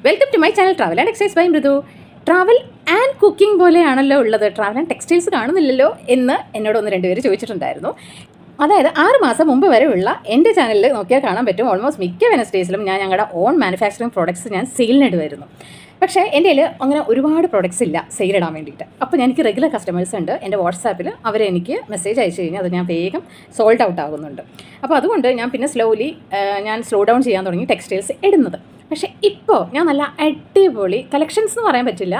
Welcome to my channel travel and excise by Mridu. Travel and cooking പോലെയാണല്ലോ ഉള്ളത്, travel and textiles കാണുന്നില്ലല്ലോ എന്ന് എന്നോട് ഒന്ന് രണ്ടുപേര് ചോദിച്ചിട്ടുണ്ടായിരുന്നു. അതായത് 6 മാസം മുമ്പ് വരെയുള്ള എൻ്റെ ചാനലിൽ നോക്കിയാൽ കാണാൻ പറ്റും, ഓൾമോസ്റ്റ് മിക്ക വെനസ്ഡേയ്സിലും ഞാൻ ഞങ്ങളുടെ ഓൺ മാനുഫാക്ചറിങ് പ്രോഡക്ട്സ് ഞാൻ സെയിലിനിടുമായിരുന്നു. പക്ഷേ എൻ്റെ കയ്യിൽ അങ്ങനെ ഒരുപാട് പ്രോഡക്റ്റ്സ് ഇല്ല സെയിലിടാൻ വേണ്ടിയിട്ട്. അപ്പോൾ എനിക്ക് റെഗുലർ കസ്റ്റമേഴ്സ് ഉണ്ട് എൻ്റെ വാട്സാപ്പിൽ, അവരെനിക്ക് മെസ്സേജ് അയച്ചു കഴിഞ്ഞാൽ അത് ഞാൻ വേഗം സോൾഡ് ഔട്ട് ആകുന്നുണ്ട്. അപ്പോൾ അതുകൊണ്ട് ഞാൻ പിന്നെ ഞാൻ സ്ലോ ഡൗൺ ചെയ്യാൻ തുടങ്ങി ടെക്സ്റ്റൈൽസ് ഇടുന്നത്. പക്ഷേ ഇപ്പോൾ ഞാൻ നല്ല അടിപൊളി കളക്ഷൻസ് എന്ന് പറയാൻ പറ്റില്ല,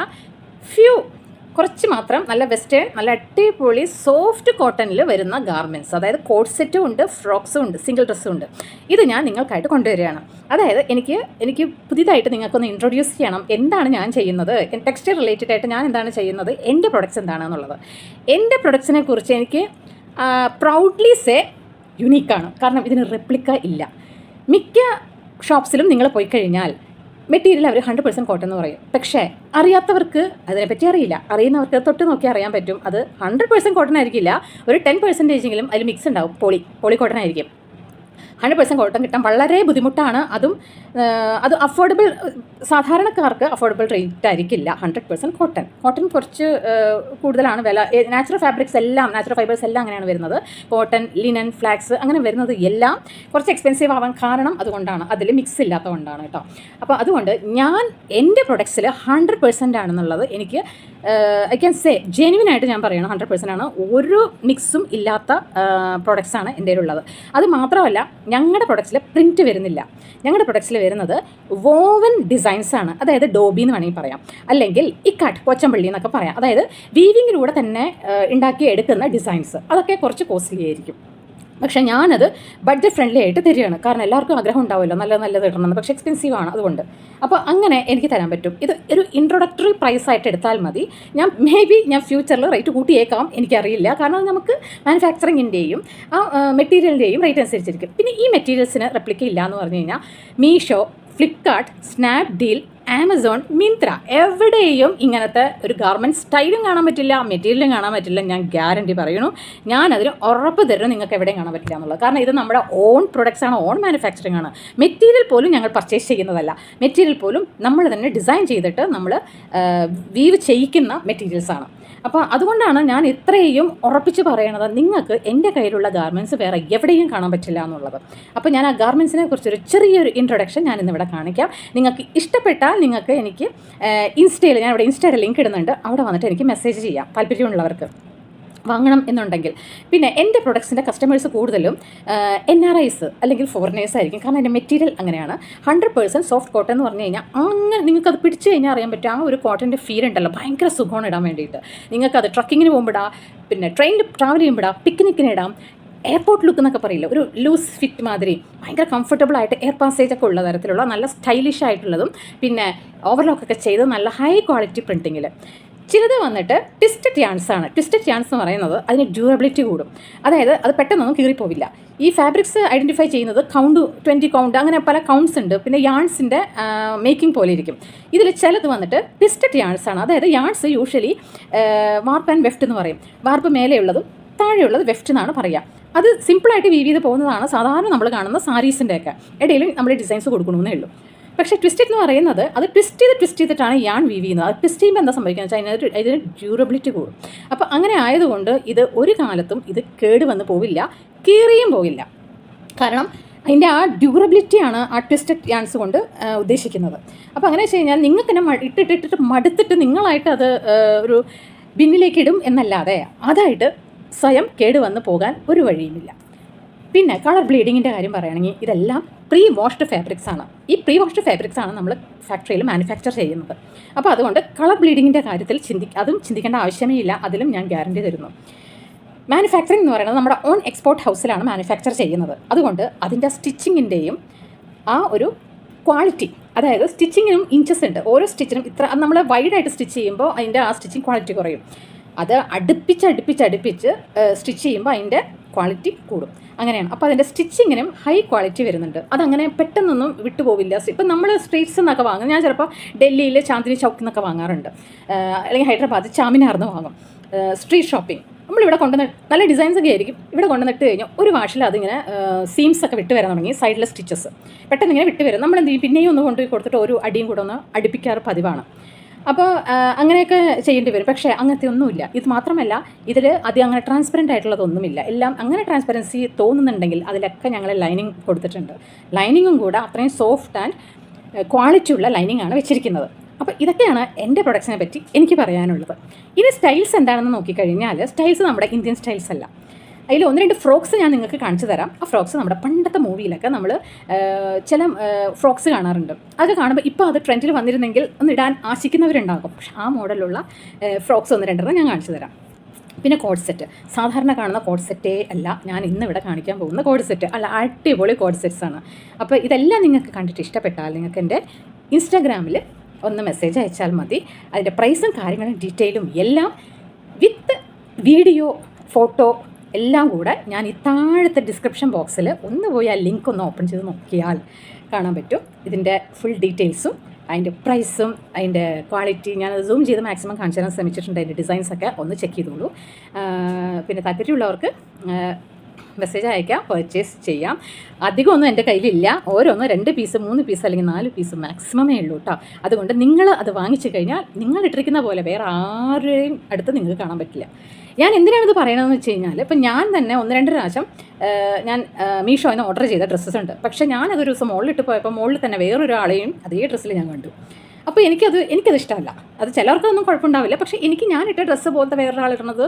കുറച്ച് മാത്രം നല്ല വെസ്റ്റേൺ നല്ല അടിപൊളി സോഫ്റ്റ് കോട്ടണിൽ വരുന്ന ഗാർമെൻറ്റ്സ്, അതായത് കോട്ട് സെറ്റും ഉണ്ട്, ഫ്രോക്സും ഉണ്ട്, സിംഗിൾ ഡ്രസ്സും ഉണ്ട്. ഇത് ഞാൻ നിങ്ങൾക്കായിട്ട് കൊണ്ടുവരികയാണ്. അതായത് എനിക്ക് പുതിയതായിട്ട് നിങ്ങൾക്കൊന്ന് ഇൻട്രൊഡ്യൂസ് ചെയ്യണം എന്താണ് ഞാൻ ചെയ്യുന്നത്, ടെക്സ്റ്റൈൽ റിലേറ്റഡ് ആയിട്ട് ഞാൻ എന്താണ് ചെയ്യുന്നത്, എൻ്റെ പ്രൊഡക്ട്സ് എന്താണെന്നുള്ളത്. എൻ്റെ പ്രൊഡക്ട്സിനെ കുറിച്ച് എനിക്ക് പ്രൗഡ്ലി സേ യുണീക്കാണ്. കാരണം ഇതിന് റെപ്ലിക്ക ഇല്ല. മിക്ക ഷോപ്സിലും നിങ്ങൾ പോയി കഴിഞ്ഞാൽ മെറ്റീരിയൽ അവർ 100% കോട്ടൺ എന്ന് പറയും. പക്ഷേ അറിയാത്തവർക്ക് അതിനെപ്പറ്റി അറിയില്ല, അറിയുന്നവർക്ക് തൊട്ട് നോക്കി അറിയാൻ പറ്റും അത് 100% കോട്ടൺ ആയിരിക്കില്ല, ഒരു 10% അതിൽ മിക്സ് ഉണ്ടാവും, പോളി കോട്ടൺ ആയിരിക്കും. 100% കോട്ടൺ കിട്ടാൻ വളരെ ബുദ്ധിമുട്ടാണ്. അത് അഫോർഡബിൾ, സാധാരണക്കാർക്ക് അഫോർഡബിൾ റേറ്റ് ആയിരിക്കില്ല 100% കോട്ടൺ കുറച്ച് കൂടുതലാണ് വില. നാച്ചുറൽ ഫൈബേഴ്സ് എല്ലാം അങ്ങനെയാണ് വരുന്നത്. കോട്ടൺ, ലിനൻ, ഫ്ലാക്സ് അങ്ങനെ വരുന്നത് എല്ലാം കുറച്ച് എക്സ്പെൻസീവ് ആവാൻ കാരണം അതുകൊണ്ടാണ്, അതിൽ മിക്സ് ഇല്ലാത്തതുകൊണ്ടാണ് കേട്ടോ. അപ്പോൾ അതുകൊണ്ട് ഞാൻ എൻ്റെ പ്രൊഡക്ട്സിൽ 100% ആണെന്നുള്ളത് എനിക്ക് ഐ ക്യാൻ സേ ജെന്യുവനായിട്ട് ഞാൻ പറയണം, 100% ആണ്. ഒരു മിക്സും ഇല്ലാത്ത പ്രോഡക്ട്സാണ് എൻ്റെ ഉള്ളത്. അത് മാത്രമല്ല, ഞങ്ങളുടെ പ്രൊഡക്ട്സിൽ പ്രിൻറ്റ് വരുന്നില്ല. ഞങ്ങളുടെ പ്രൊഡക്ട്സിൽ വരുന്നത് വോവൻ ഡിസൈൻസ് ആണ്. അതായത് ഡോബി എന്ന് വേണമെങ്കിൽ പറയാം, അല്ലെങ്കിൽ ഇക്കാട്ട്, പോച്ചമ്പള്ളി എന്നൊക്കെ പറയാം. അതായത് വീവിങ്ങിലൂടെ തന്നെ ഉണ്ടാക്കി എടുക്കുന്ന ഡിസൈൻസ്. അതൊക്കെ കുറച്ച് കോസ്റ്റ്ലി ആയിരിക്കും. പക്ഷേ ഞാനത് ബഡ്ജറ്റ് ഫ്രണ്ട്ലി ആയിട്ട് തരികയാണ്. കാരണം എല്ലാവർക്കും ആഗ്രഹം ഉണ്ടാവുമല്ലോ നല്ലത് ഇടണമെന്ന്, പക്ഷേ എക്സ്പെൻസീവ് ആണ് അതുകൊണ്ട്. അപ്പോൾ അങ്ങനെ എനിക്ക് തരാൻ പറ്റും. ഇത് ഒരു ഇൻട്രൊഡക്ടറി പ്രൈസ് ആയിട്ട് എടുത്താൽ മതി. ഞാൻ ഫ്യൂച്ചറിൽ റേറ്റ് കൂട്ടിയേക്കാം, എനിക്കറിയില്ല. കാരണം നമുക്ക് മാനുഫാക്ചറിങ്ങിൻ്റെയും മെറ്റീരിയലിൻ്റെയും റേറ്റ് അനുസരിച്ചിരിക്കും. പിന്നെ ഈ മെറ്റീരിയൽസിന് റെപ്ലിക്ക ഇല്ല എന്ന് പറഞ്ഞു കഴിഞ്ഞാൽ മീഷോ, ഫ്ലിപ്കാർട്ട്, സ്നാപ്ഡീൽ, ആമസോൺ, മിന്ത്ര എവിടെയും ഇങ്ങനത്തെ ഒരു ഗാർമെൻറ്റ് സ്റ്റൈലും കാണാൻ പറ്റില്ല, മെറ്റീരിയലും കാണാൻ പറ്റില്ല. ഞാൻ ഗ്യാരണ്ടി പറയുന്നു, ഞാനതിന് ഉറപ്പ് തരുന്നു നിങ്ങൾക്ക് എവിടെയും കാണാൻ പറ്റില്ല എന്നുള്ളത്. കാരണം ഇത് നമ്മുടെ ഓൺ പ്രൊഡക്ട്സ് ആണ്, ഓൺ മാനുഫാക്ചറിങ് ആണ്. മെറ്റീരിയൽ പോലും ഞങ്ങൾ പർച്ചേസ് ചെയ്യുന്നതല്ല, മെറ്റീരിയൽ പോലും നമ്മൾ തന്നെ ഡിസൈൻ ചെയ്തിട്ട് നമ്മൾ വീവ് ചെയ്യിക്കുന്ന മെറ്റീരിയൽസാണ്. അപ്പോൾ അതുകൊണ്ടാണ് ഞാൻ ഇത്രയും ഉറപ്പിച്ച് പറയണത്, നിങ്ങൾക്ക് എൻ്റെ കയ്യിലുള്ള ഗാർമെൻറ്റ്സ് വേറെ എവിടെയും കാണാൻ പറ്റില്ല എന്നുള്ളത്. അപ്പോൾ ഞാൻ ആ ഗാർമെൻറ്റ്സിനെ കുറിച്ചൊരു ചെറിയൊരു ഇൻട്രൊഡക്ഷൻ ഞാൻ ഇന്നിവിടെ കാണിക്കാം. നിങ്ങൾക്ക് ഇഷ്ടപ്പെട്ടാൽ നിങ്ങൾക്ക് എനിക്ക് ഞാൻ ഇവിടെ ഇൻസ്റ്റയുടെ ലിങ്ക് ഇടുന്നുണ്ട്, അവിടെ വന്നിട്ട് എനിക്ക് മെസ്സേജ് ചെയ്യാം താല്പര്യമുള്ളവർക്ക് വാങ്ങണം എന്നുണ്ടെങ്കിൽ. പിന്നെ എൻ്റെ പ്രൊഡക്ട്സിൻ്റെ കസ്റ്റമേഴ്സ് കൂടുതലും NRIs അല്ലെങ്കിൽ ഫോറിനേഴ്സ് ആയിരിക്കും. കാരണം എൻ്റെ മെറ്റീരിയൽ അങ്ങനെയാണ്. 100% സോഫ്റ്റ് കോട്ടൺ എന്ന് പറഞ്ഞു കഴിഞ്ഞാൽ അങ്ങനെ നിങ്ങൾക്കത് പിടിച്ച് കഴിഞ്ഞാൽ അറിയാൻ പറ്റും. ആ ഒരു കോട്ടൻ്റെ ഫീൽ ഉണ്ടല്ലോ, ഭയങ്കര സുഖമാണ് ഇടാൻ വേണ്ടിയിട്ട്. നിങ്ങൾക്കത് ട്രക്കിങ്ങിന് പോകുമ്പോൾ ഇടാം, പിന്നെ ട്രെയിനിൽ ട്രാവൽ ചെയ്യുമ്പോൾ ഇടാം, പിക്നിക്കിന് ഇടാം, എയർപോർട്ട് ലുക്ക് എന്നൊക്കെ പറയില്ല, ഒരു ലൂസ് ഫിറ്റ് മാതിരി ഭയങ്കര കംഫർട്ടബിളായിട്ട് എയർ പാസേജ് ഒക്കെ ഉള്ള തരത്തിലുള്ള നല്ല സ്റ്റൈലിഷ് ആയിട്ടുള്ളതും, പിന്നെ ഓവർലോക്കൊക്കെ ചെയ്ത് നല്ല ഹൈ ക്വാളിറ്റി പ്രിൻറ്റിങ്ങിൽ. ചിലത് വന്നിട്ട് ട്വിസ്റ്റഡ് യാൺസ് ആണ്. ട്വിസ്റ്റഡ് യാൺസ് എന്ന് പറയുന്നത് അതിന് ഡ്യൂറബിലിറ്റി കൂടും. അതായത് അത് പെട്ടെന്നൊന്നും കീറിപ്പോവില്ല. ഈ ഫാബ്രിക്സ് ഐഡൻറ്റിഫൈ ചെയ്യുന്നത് 20 കൗണ്ട് അങ്ങനെ പല കൗണ്ട്സ് ഉണ്ട്. പിന്നെ യാൺസിൻ്റെ മേക്കിംഗ് പോലെ ഇരിക്കും. ഇതിൽ ചിലത് വന്നിട്ട് ട്വിസ്റ്റഡ് യാൺസ് ആണ്. അതായത് യാൺസ് യൂഷ്വലി വാർപ്പ് ആൻഡ് വെഫ്റ്റ് എന്ന് പറയും. വാർപ്പ് മേലെയുള്ളതും താഴെയുള്ളത് വെഫ്റ്റ് എന്നാണ് പറയുക. അത് സിമ്പിളായിട്ട് വീവ് ചെയ്ത് പോകുന്നതാണ് സാധാരണ നമ്മൾ കാണുന്ന സാരീസിൻ്റെയൊക്കെ ഇടയിൽ നമ്മൾ ഡിസൈൻസ് കൊടുക്കണമെന്നേ ഉള്ളൂ. പക്ഷേ ട്വിസ്റ്റഡ് എന്ന് പറയുന്നത് അത് ട്വിസ്റ്റ് ചെയ്തിട്ടാണ് യാൺ വീവ് ചെയ്യുന്നത്. അത് ട്വിസ്റ്റ് ചെയ്യുമ്പോൾ എന്താ സംഭവിക്കുന്നത് വെച്ചാൽ ഇതിന് ഡ്യൂറബിലിറ്റി കൂടും. അപ്പോൾ അങ്ങനെ ആയതുകൊണ്ട് ഇത് ഒരു കാലത്തും ഇത് കേടുവന്ന് പോവില്ല, കീറിയും പോവില്ല. കാരണം അതിൻ്റെ ആ ഡ്യൂറബിലിറ്റിയാണ് ആ ട്വിസ്റ്റഡ് യാൺസ് കൊണ്ട് ഉദ്ദേശിക്കുന്നത്. അപ്പോൾ അങ്ങനെ വെച്ച് കഴിഞ്ഞാൽ നിങ്ങൾക്ക് തന്നെ ഇട്ടിട്ട് മടുത്തിട്ട് നിങ്ങളായിട്ട് അത് ഒരു ബിന്നിലേക്ക് ഇടും എന്നല്ലാതെ അതായിട്ട് സ്വയം കേടുവന്ന് പോകാൻ ഒരു വഴിയുമില്ല. പിന്നെ കളർ ബ്ലീഡിങ്ങിൻ്റെ കാര്യം പറയുകയാണെങ്കിൽ ഇതെല്ലാം പ്രീ വാഷ്ഡ് ഫാബ്രിക്സ് ആണ്. ഈ പ്രീ വാഷ്ഡ് ഫാബ്രിക്സ് ആണ് നമ്മൾ ഫാക്ടറിയിൽ മാനുഫാക്ചർ ചെയ്യുന്നത്. അപ്പോൾ അതുകൊണ്ട് കളർ ബ്ലീഡിങ്ങിൻ്റെ കാര്യത്തിൽ ചിന്തിക്കേണ്ട ആവശ്യമേ ഇല്ല, അതിലും ഞാൻ ഗ്യാരണ്ടി തരുന്നു. മാനുഫാക്ചറിങ് എന്ന് പറയുന്നത് നമ്മുടെ ഓൺ എക്സ്പോർട്ട് ഹൗസിലാണ് മാനുഫാക്ചർ ചെയ്യുന്നത്. അതുകൊണ്ട് അതിൻ്റെ സ്റ്റിച്ചിങ്ങിൻ്റെയും ആ ഒരു ക്വാളിറ്റി, അതായത് സ്റ്റിച്ചിങ്ങിനും ഇഞ്ചസ് ഉണ്ട്. ഓരോ സ്റ്റിച്ചിനും നമ്മൾ വൈഡായിട്ട് സ്റ്റിച്ച് ചെയ്യുമ്പോൾ അതിൻ്റെ ആ സ്റ്റിച്ചിങ് ക്വാളിറ്റി കുറയും. അത് അടുപ്പിച്ച് സ്റ്റിച്ച് ചെയ്യുമ്പോൾ അതിൻ്റെ ക്വാളിറ്റി കൂടും. അങ്ങനെയാണ്. അപ്പോൾ അതിൻ്റെ സ്റ്റിച്ചിങ്ങിനും ഹൈ ക്വാളിറ്റി വരുന്നുണ്ട്. അതങ്ങനെ പെട്ടെന്നൊന്നും വിട്ടുപോവില്ല. ഇപ്പം നമ്മൾ സ്ട്രീറ്റ്സ് എന്നൊക്കെ വാങ്ങും. ഞാൻ ചിലപ്പോൾ ഡൽഹിയിൽ ചാന്ദിനി ചൗക്ക് എന്നൊക്കെ വാങ്ങാറുണ്ട്, അല്ലെങ്കിൽ ഹൈദരാബാദ് ചാമിനാർന്ന് വാങ്ങും. സ്ട്രീറ്റ് ഷോപ്പിംഗ് നമ്മളിവിടെ കൊണ്ടുവന്ന് നല്ല ഡിസൈൻസ് ഒക്കെ ആയിരിക്കും, ഇവിടെ കൊണ്ടുവന്നിട്ട് കഴിഞ്ഞാൽ ഒരു വാഷിൽ അതിങ്ങനെ സീംസ് ഒക്കെ വിട്ട് വരാൻ തുടങ്ങി, സൈഡിലെ സ്റ്റിച്ചസ് പെട്ടെന്ന് ഇങ്ങനെ വിട്ട് വരും. നമ്മൾ എന്ത് ചെയ്യും, പിന്നെയും ഒന്ന് കൊണ്ടുപോയി കൊടുത്തിട്ട് ഒരു അടിയും കൂടെ ഒന്ന് അടുപ്പിക്കാറ് പതിവാണ്. അപ്പോൾ അങ്ങനെയൊക്കെ ചെയ്യേണ്ടി വരും. പക്ഷേ അങ്ങനത്തെ ഒന്നുമില്ല. ഇത് മാത്രമല്ല, ഇതിൽ അധികം അങ്ങനെ ട്രാൻസ്പെറൻ്റ് ആയിട്ടുള്ളതൊന്നുമില്ല. എല്ലാം അങ്ങനെ ട്രാൻസ്പെറൻസി തോന്നുന്നുണ്ടെങ്കിൽ അതിലൊക്കെ ഞങ്ങൾ ലൈനിങ് കൊടുത്തിട്ടുണ്ട്. ലൈനിങ്ങും കൂടെ അത്രയും സോഫ്റ്റ് ആൻഡ് ക്വാളിറ്റി ഉള്ള ലൈനിങ് ആണ് വെച്ചിരിക്കുന്നത്. അപ്പോൾ ഇതൊക്കെയാണ് എൻ്റെ പ്രൊഡക്ട്സിനെ പറ്റി എനിക്ക് പറയാനുള്ളത്. ഇനി സ്റ്റൈൽസ് എന്താണെന്ന് നോക്കിക്കഴിഞ്ഞാൽ, സ്റ്റൈൽസ് നമ്മുടെ ഇന്ത്യൻ സ്റ്റൈൽസ് അല്ല. അതിൽ 1-2 ഫ്രോക്സ് ഞാൻ നിങ്ങൾക്ക് കാണിച്ചു തരാം. ആ ഫ്രോക്സ് നമ്മുടെ പണ്ടത്തെ മൂവിയിലൊക്കെ നമ്മൾ ചില ഫ്രോക്സ് കാണാറുണ്ട്. അതൊക്കെ കാണുമ്പോൾ ഇപ്പോൾ അത് ട്രെൻഡിൽ വന്നിരുന്നെങ്കിൽ ഒന്ന് ഇടാൻ ആശിക്കുന്നവരുണ്ടാകും. പക്ഷേ ആ മോഡലുള്ള ഫ്രോക്സ് 1-2 ഞാൻ കാണിച്ചു തരാം. പിന്നെ കോഡ് സെറ്റ്, സാധാരണ കാണുന്ന കോഡ് സെറ്റേ അല്ല ഞാൻ ഇന്നിവിടെ കാണിക്കാൻ പോകുന്ന കോഡ് സെറ്റ്. അല്ല, അടിപൊളി കോഡ് സെറ്റ്സാണ്. അപ്പോൾ ഇതെല്ലാം നിങ്ങൾക്ക് കണ്ടിട്ട് ഇഷ്ടപ്പെട്ടാൽ നിങ്ങൾക്ക് എൻ്റെ ഇൻസ്റ്റാഗ്രാമിൽ ഒന്ന് മെസ്സേജ് അയച്ചാൽ മതി. അതിൻ്റെ പ്രൈസും കാര്യങ്ങളും ഡീറ്റെയിലും എല്ലാം വിത്ത് വീഡിയോ, ഫോട്ടോ എല്ലാം കൂടെ ഞാൻ ഈ താഴത്തെ ഡിസ്ക്രിപ്ഷൻ ബോക്സിൽ ഒന്ന് പോയി ആ ലിങ്ക് ഒന്ന് ഓപ്പൺ ചെയ്ത് നോക്കിയാൽ കാണാൻ പറ്റും. ഇതിൻ്റെ ഫുൾ ഡീറ്റെയിൽസും അതിൻ്റെ പ്രൈസും അതിൻ്റെ ക്വാളിറ്റി ഞാൻ സൂം ചെയ്ത് മാക്സിമം കാണിച്ചു തരാൻ ശ്രമിച്ചിട്ടുണ്ട്. അതിൻ്റെ ഡിസൈൻസൊക്കെ ഒന്ന് ചെക്ക് ചെയ്തോളൂ. പിന്നെ താല്പര്യമുള്ളവർക്ക് മെസ്സേജ് അയക്കാം, പർച്ചേസ് ചെയ്യാം. അധികമൊന്നും എൻ്റെ കയ്യിലില്ല. ഓരോന്ന് 2 പീസ് 3 പീസ് അല്ലെങ്കിൽ 4 പീസ് മാക്സിമമേ ഉള്ളൂ കേട്ടോ. അതുകൊണ്ട് നിങ്ങൾ അത് വാങ്ങിച്ചു കഴിഞ്ഞാൽ നിങ്ങൾ ഇട്ടിരിക്കുന്ന പോലെ വേറെ ആരുടെയും അടുത്ത് നിങ്ങൾക്ക് കാണാൻ പറ്റില്ല. ഞാൻ എന്തിനാണിത് പറയണതെന്ന് വെച്ച് കഴിഞ്ഞാൽ, ഇപ്പം ഞാൻ തന്നെ 1-2 പ്രാവശ്യം ഞാൻ മീഷോയിൽ നിന്ന് ഓർഡർ ചെയ്ത ഡ്രസ്സസ് ഉണ്ട്. പക്ഷേ ഞാനതൊരു ദിവസം മുകളിലിട്ട് പോയപ്പോൾ മുകളിൽ തന്നെ വേറൊരാളെയും അതേ ഡ്രസ്സിൽ ഞാൻ കണ്ടു. അപ്പോൾ എനിക്കത് ഇഷ്ടമല്ല. അത് ചിലർക്കൊന്നും കുഴപ്പമുണ്ടാവില്ല. പക്ഷേ ഞാൻ ഇട്ട ഡ്രസ്സ് പോലത്തെ വേറൊരാൾ ഇടുന്നത്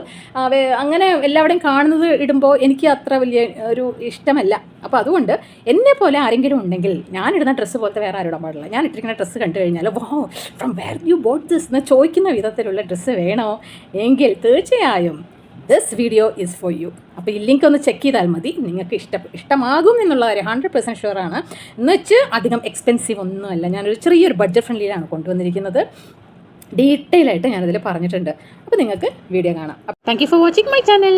അങ്ങനെ എല്ലാവരുടെയും കാണുന്നത് ഇടുമ്പോൾ എനിക്ക് അത്ര വലിയ ഒരു ഇഷ്ടമല്ല. അപ്പോൾ അതുകൊണ്ട് എന്നെ പോലെ ആരെങ്കിലും ഉണ്ടെങ്കിൽ ഞാനിടുന്ന ഡ്രസ്സ് പോലത്തെ വേറെ ആരും ഇടാൻ പാടില്ല. ഞാൻ ഇട്ടിരിക്കുന്ന ഡ്രസ്സ് കണ്ടു കഴിഞ്ഞാൽ wow from where you bought this എന്ന് ചോദിക്കുന്ന വിധത്തിലുള്ള ഡ്രസ്സ് വേണോ എങ്കിൽ തീർച്ചയായും this video is for you. അപ്പോൾ ഈ ലിങ്ക് ഒന്ന് ചെക്ക് ചെയ്താൽ മതി. നിങ്ങൾക്ക് ഇഷ്ടമാകും എന്നുള്ള കാര്യം 100% ഷുവറാണ്. എന്ന് വെച്ച് അധികം എക്സ്പെൻസീവ് ഒന്നുമല്ല. ഞാനൊരു ചെറിയൊരു ബഡ്ജറ്റ് ഫ്രണ്ട്ലിയിലാണ് കൊണ്ടുവന്നിരിക്കുന്നത്. ഡീറ്റെയിൽ ആയിട്ട് ഞാനതിൽ പറഞ്ഞിട്ടുണ്ട്. അപ്പോൾ നിങ്ങൾക്ക് വീഡിയോ കാണാം. Thank you for watching my channel.